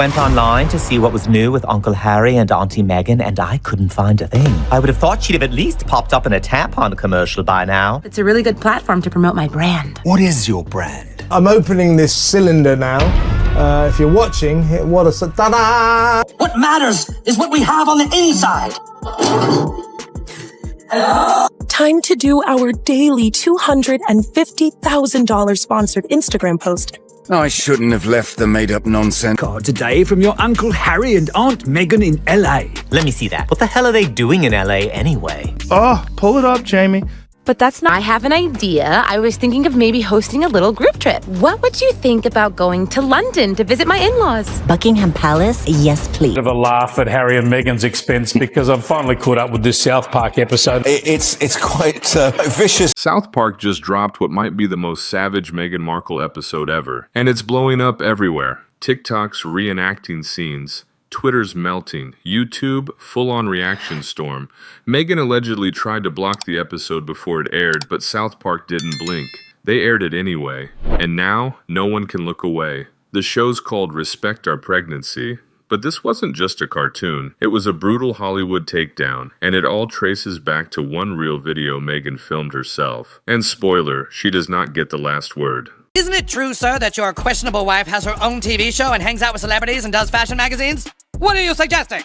Went online to see what was new with Uncle Harry and Auntie Meghan, and I couldn't find a thing. I would have thought she'd have at least popped up in a tampon commercial by now. It's a really good platform to promote my brand. What is your brand? I'm opening this cylinder now. If you're watching, hit what a ta-da! What matters is what we have on the inside. Time to do our daily $250,000 sponsored Instagram post. I shouldn't have left the made-up nonsense. Card today from your Uncle Harry and Aunt Meghan in LA. Let me see that. What the hell are they doing in LA anyway? Oh, pull it up, Jamie. But that's not. I have an idea. I was thinking of maybe hosting a little group trip. What would you think about going to London to visit my in-laws? Buckingham Palace? Yes, please. Bit of a laugh at Harry and Meghan's expense because I've finally caught up with this South Park episode. It's quite vicious. South Park just dropped what might be the most savage Meghan Markle episode ever, and it's blowing up everywhere. TikTok's reenacting scenes, Twitter's melting, YouTube full-on reaction storm. Meghan allegedly tried to block the episode before it aired, but South Park didn't blink. They aired it anyway, and now no one can look away. The show's called Respect Our Pregnancy, but this wasn't just a cartoon. It was a brutal Hollywood takedown, and it all traces back to one real video Meghan filmed herself. And spoiler, she does not get the last word. Isn't it true, sir, that your questionable wife has her own TV show and hangs out with celebrities and does fashion magazines? What are you suggesting?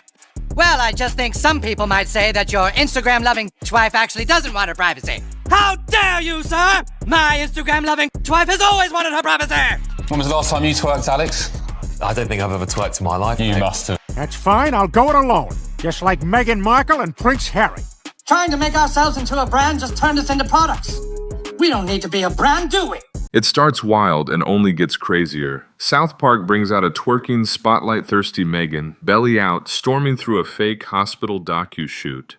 Well, I just think some people might say that your Instagram-loving wife actually doesn't want her privacy. How dare you, sir? My Instagram-loving wife has always wanted her privacy! When was the last time you twerked, Alex? I don't think I've ever twerked in my life. You must have. That's fine, I'll go it alone. Just like Meghan Markle and Prince Harry. Trying to make ourselves into a brand just turned us into products. We don't need to be a brand, do we? It starts wild and only gets crazier. South Park brings out a twerking, spotlight-thirsty Meghan, belly out, storming through a fake hospital docu-shoot.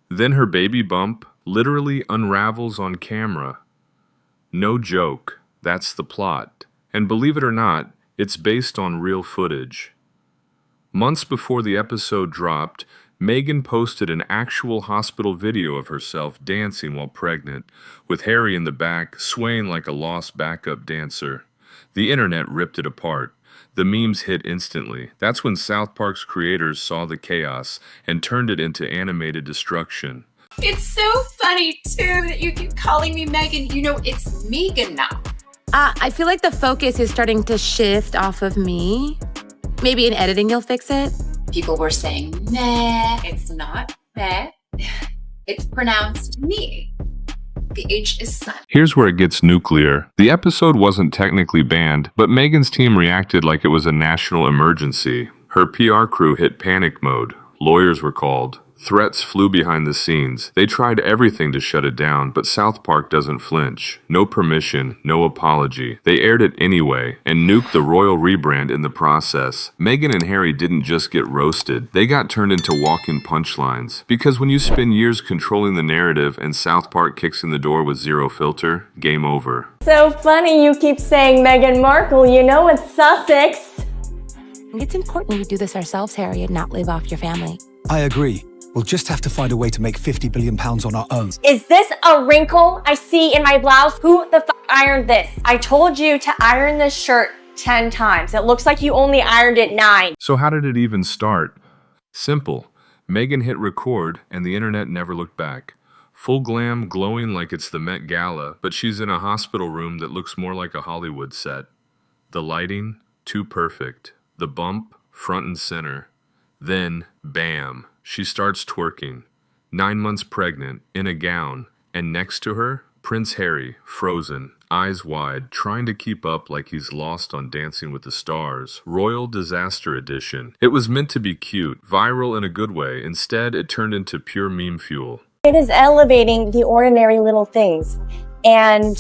Then her baby bump literally unravels on camera. No joke, that's the plot. And believe it or not, it's based on real footage. Months before the episode dropped, Meghan posted an actual hospital video of herself dancing while pregnant, with Harry in the back, swaying like a lost backup dancer. The internet ripped it apart. The memes hit instantly. That's when South Park's creators saw the chaos and turned it into animated destruction. It's so funny, too, that you keep calling me Meghan. You know, it's Meghan now. I feel like the focus is starting to shift off of me. Maybe in editing you'll fix it. People were saying meh. It's not meh. It's pronounced me. The H is silent. Here's where it gets nuclear. The episode wasn't technically banned, but Meghan's team reacted like it was a national emergency. Her PR crew hit panic mode. Lawyers were called. Threats flew behind the scenes. They tried everything to shut it down, but South Park doesn't flinch. No permission, no apology. They aired it anyway, and nuked the royal rebrand in the process. Meghan and Harry didn't just get roasted. They got turned into walking punchlines. Because when you spend years controlling the narrative and South Park kicks in the door with zero filter, game over. So funny you keep saying Meghan Markle, you know it's Sussex. It's important we do this ourselves, Harry, and not live off your family. I agree. We'll just have to find a way to make £50 billion on our own. Is this a wrinkle I see in my blouse? Who the f ironed this? I told you to iron this shirt 10 times. It looks like you only ironed it 9. So how did it even start? Simple. Meghan hit record and the internet never looked back. Full glam, glowing like it's the Met Gala, but she's in a hospital room that looks more like a Hollywood set. The lighting, too perfect. The bump, front and center. Then, bam. She starts twerking, 9 months pregnant, in a gown, and next to her, Prince Harry, frozen, eyes wide, trying to keep up like he's lost on Dancing with the Stars. Royal Disaster Edition. It was meant to be cute, viral in a good way. Instead, it turned into pure meme fuel. It is elevating the ordinary little things. And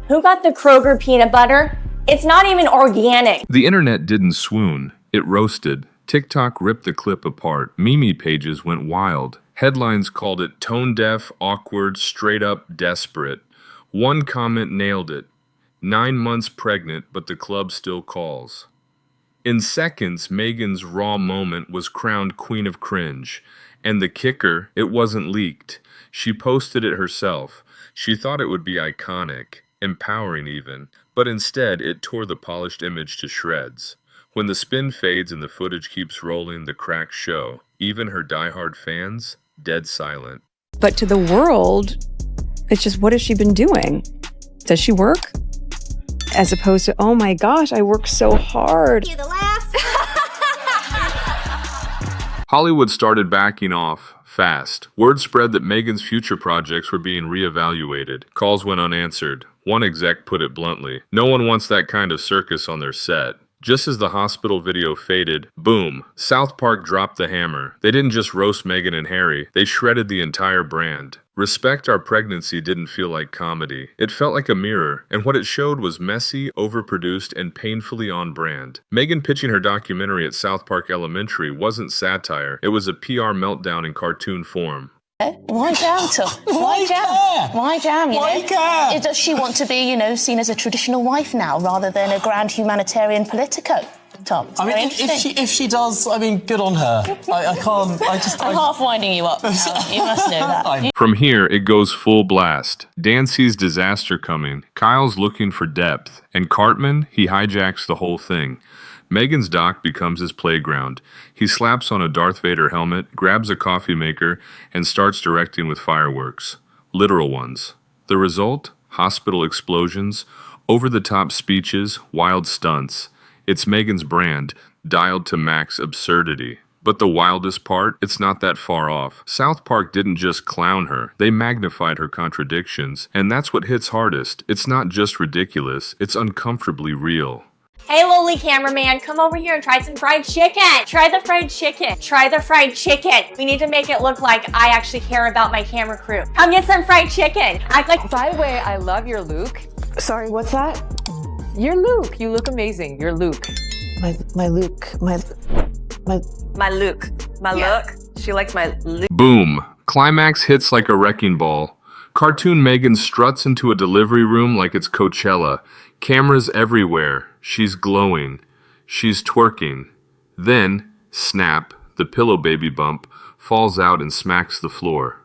who got the Kroger peanut butter? It's not even organic. The internet didn't swoon. It roasted. TikTok ripped the clip apart. Meme pages went wild. Headlines called it tone-deaf, awkward, straight-up desperate. One comment nailed it. 9 months pregnant, but the club still calls. In seconds, Meghan's raw moment was crowned Queen of Cringe. And the kicker, it wasn't leaked. She posted it herself. She thought it would be iconic. empowering even, but instead it tore the polished image to shreds. When the spin fades and the footage keeps rolling, the cracks show. Even her diehard fans, dead silent. But to the world, it's just, what has she been doing? Does she work? As opposed to, oh my gosh, I work so hard. You're the last. Hollywood started backing off fast. Word spread that Meghan's future projects were being reevaluated. Calls went unanswered. One exec put it bluntly, no one wants that kind of circus on their set. Just as the hospital video faded, boom, South Park dropped the hammer. They didn't just roast Meghan and Harry, they shredded the entire brand. Respect Our Pregnancy didn't feel like comedy. It felt like a mirror, and what it showed was messy, overproduced, and painfully on brand. Meghan pitching her documentary at South Park Elementary wasn't satire, it was a PR meltdown in cartoon form. Why jam, Tuff? Why jam? Why jam, you know? Does she want to be, seen as a traditional wife now rather than a grand humanitarian politico, Tom? I mean, if she does, I mean, good on her. I can't, I'm half winding you up now. You must know that. From here, it goes full blast. Dan sees disaster coming. Kyle's looking for depth. And Cartman, he hijacks the whole thing. Meghan's dock becomes his playground. He slaps on a Darth Vader helmet, grabs a coffee maker, and starts directing with fireworks. Literal ones. The result? Hospital explosions, over-the-top speeches, wild stunts. It's Meghan's brand, dialed to max absurdity. But the wildest part? It's not that far off. South Park didn't just clown her, they magnified her contradictions. And that's what hits hardest. It's not just ridiculous, it's uncomfortably real. Hey, lowly cameraman, come over here and try some fried chicken. Try the fried chicken. Try the fried chicken. We need to make it look like I actually care about my camera crew. Come get some fried chicken. Act like. By the way, I love your Luke. Sorry, what's that? Your Luke. You look amazing. Your Luke. My Luke. My Luke. My look. She likes my Luke. Boom. Climax hits like a wrecking ball. Cartoon Meghan struts into a delivery room like it's Coachella. Cameras everywhere. She's glowing. She's twerking. Then, snap, the pillow baby bump falls out and smacks the floor.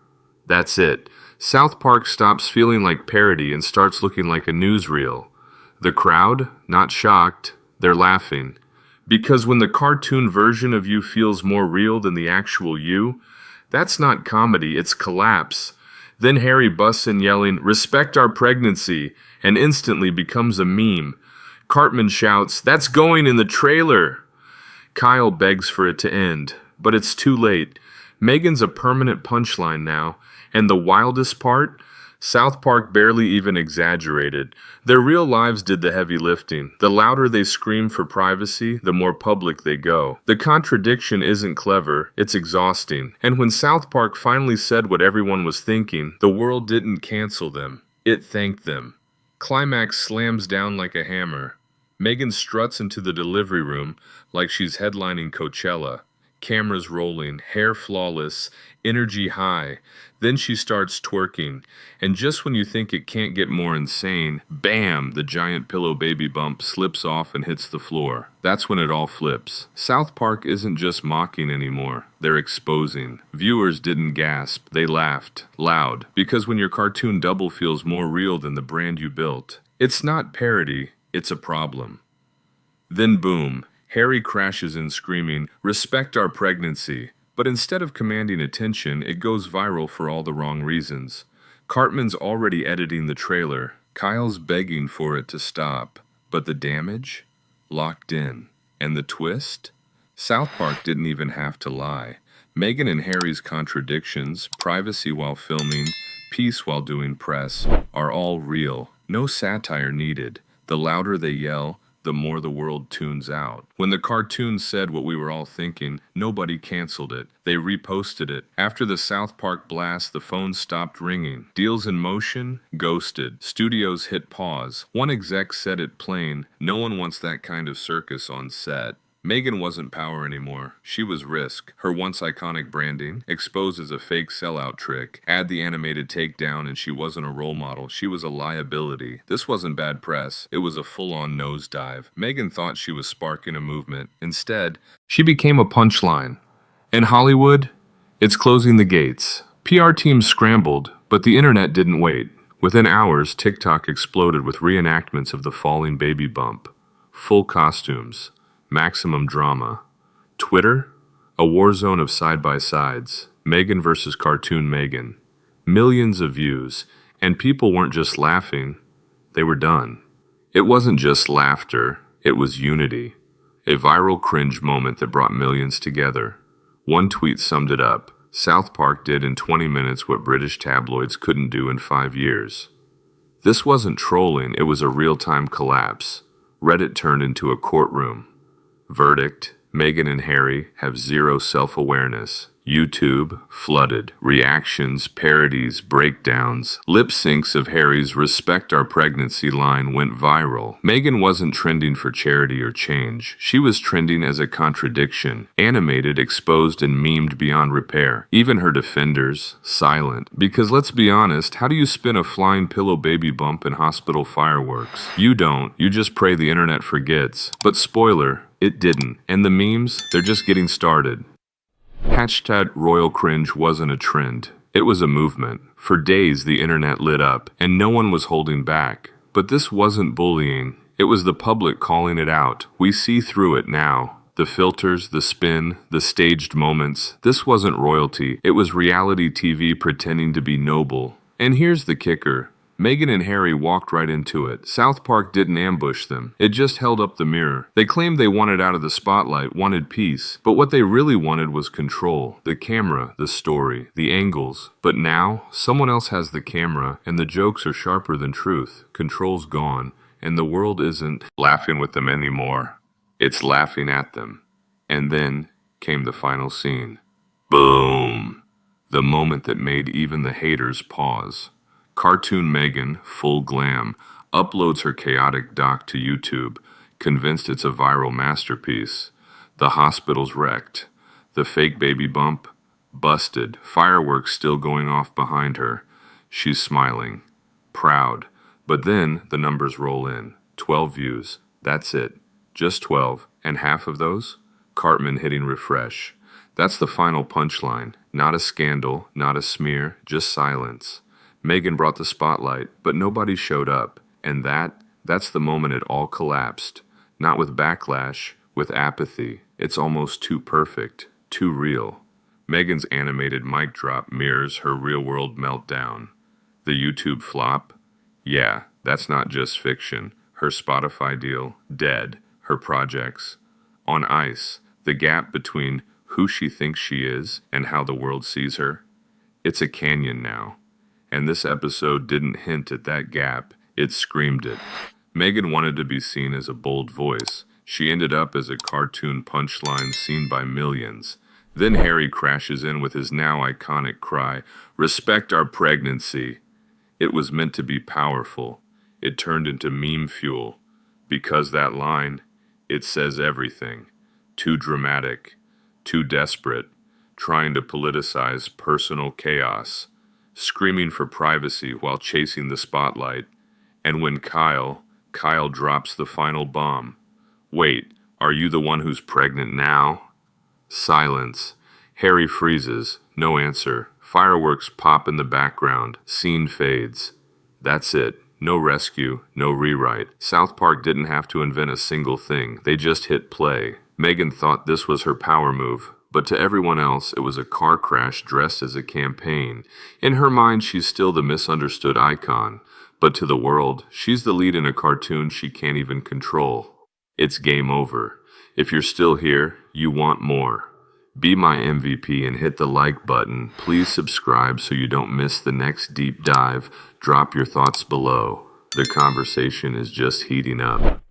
That's it. South Park stops feeling like parody and starts looking like a newsreel. The crowd, not shocked, they're laughing. Because when the cartoon version of you feels more real than the actual you, that's not comedy, it's collapse. Then Harry busts in yelling, "Respect our pregnancy," and instantly becomes a meme. Cartman shouts, "That's going in the trailer!" Kyle begs for it to end, but it's too late. Meghan's a permanent punchline now, and the wildest part? South Park barely even exaggerated. Their real lives did the heavy lifting. The louder they scream for privacy, the more public they go. The contradiction isn't clever, it's exhausting. And when South Park finally said what everyone was thinking, the world didn't cancel them. It thanked them. Climax slams down like a hammer. Meghan struts into the delivery room like she's headlining Coachella. Cameras rolling, hair flawless, energy high. Then she starts twerking, and just when you think it can't get more insane, bam, the giant pillow baby bump slips off and hits the floor. That's when it all flips. South Park isn't just mocking anymore, they're exposing. Viewers didn't gasp, they laughed, loud, because when your cartoon double feels more real than the brand you built, it's not parody, it's a problem. Then boom, Harry crashes in screaming, "Respect our pregnancy." But instead of commanding attention, it goes viral for all the wrong reasons. Cartman's already editing the trailer. Kyle's begging for it to stop. But the damage? Locked in. And the twist? South Park didn't even have to lie. Meghan and Harry's contradictions, privacy while filming, peace while doing press, are all real. No satire needed. The louder they yell, the more the world tunes out. When the cartoon said what we were all thinking, nobody canceled it. They reposted it. After the South Park blast, the phone stopped ringing. Deals in motion? Ghosted. Studios hit pause. One exec said it plain, no one wants that kind of circus on set. Meghan wasn't power anymore. She was risk. Her once iconic branding, exposed as a fake sellout trick. Add the animated takedown and she wasn't a role model. She was a liability. This wasn't bad press. It was a full-on nosedive. Meghan thought she was sparking a movement. Instead, she became a punchline. In Hollywood, it's closing the gates. PR teams scrambled, but the internet didn't wait. Within hours, TikTok exploded with reenactments of the falling baby bump. Full costumes. Maximum drama. Twitter? A war zone of side-by-sides. Meghan versus cartoon Meghan. Millions of views. And people weren't just laughing. They were done. It wasn't just laughter. It was unity. A viral cringe moment that brought millions together. One tweet summed it up. South Park did in 20 minutes what British tabloids couldn't do in 5 years. This wasn't trolling, it was a real-time collapse. Reddit turned into a courtroom. Verdict: Meghan and Harry have zero self-awareness. YouTube flooded. Reactions, parodies, breakdowns. Lip syncs of Harry's "Respect Our Pregnancy" line went viral. Meghan wasn't trending for charity or change. She was trending as a contradiction. Animated, exposed, and memed beyond repair. Even her defenders, silent. Because let's be honest, how do you spin a flying pillow baby bump in hospital fireworks? You don't. You just pray the internet forgets. But spoiler, it didn't. And the memes, they're just getting started. Hashtag royal cringe wasn't a trend. It was a movement. For days, the internet lit up, and no one was holding back. But this wasn't bullying. It was the public calling it out. We see through it now. The filters, the spin, the staged moments. This wasn't royalty. It was reality TV pretending to be noble. And here's the kicker. Meghan and Harry walked right into it. South Park didn't ambush them. It just held up the mirror. They claimed they wanted out of the spotlight, wanted peace. But what they really wanted was control. The camera, the story, the angles. But now, someone else has the camera, and the jokes are sharper than truth. Control's gone, and the world isn't laughing with them anymore. It's laughing at them. And then came the final scene. Boom! The moment that made even the haters pause. Cartoon Meghan, full glam, uploads her chaotic doc to YouTube, convinced it's a viral masterpiece. The hospital's wrecked. The fake baby bump, busted. Fireworks still going off behind her. She's smiling, proud. But then the numbers roll in. 12 views. That's it. Just 12. And half of those? Cartman hitting refresh. That's the final punchline. Not a scandal, not a smear, just silence. Meghan brought the spotlight, but nobody showed up. And that's the moment it all collapsed. Not with backlash, with apathy. It's almost too perfect, too real. Meghan's animated mic drop mirrors her real-world meltdown. The YouTube flop? Yeah, that's not just fiction. Her Spotify deal, dead. Her projects, on ice. The gap between who she thinks she is and how the world sees her. It's a canyon now. And this episode didn't hint at that gap, it screamed it. Meghan wanted to be seen as a bold voice. She ended up as a cartoon punchline seen by millions. Then Harry crashes in with his now iconic cry, "Respect our pregnancy." It was meant to be powerful. It turned into meme fuel. Because that line, it says everything. Too dramatic, too desperate, trying to politicize personal chaos. Screaming for privacy while chasing the spotlight. And when Kyle drops the final bomb. Wait, are you the one who's pregnant now? Silence. Harry freezes. No answer. Fireworks pop in the background. Scene fades. That's it. No rescue, no rewrite. South Park didn't have to invent a single thing. They just hit play. Meghan thought this was her power move. But to everyone else, it was a car crash dressed as a campaign. In her mind, she's still the misunderstood icon. But to the world, she's the lead in a cartoon she can't even control. It's game over. If you're still here, you want more. Be my MVP and hit the like button. Please subscribe so you don't miss the next deep dive. Drop your thoughts below. The conversation is just heating up.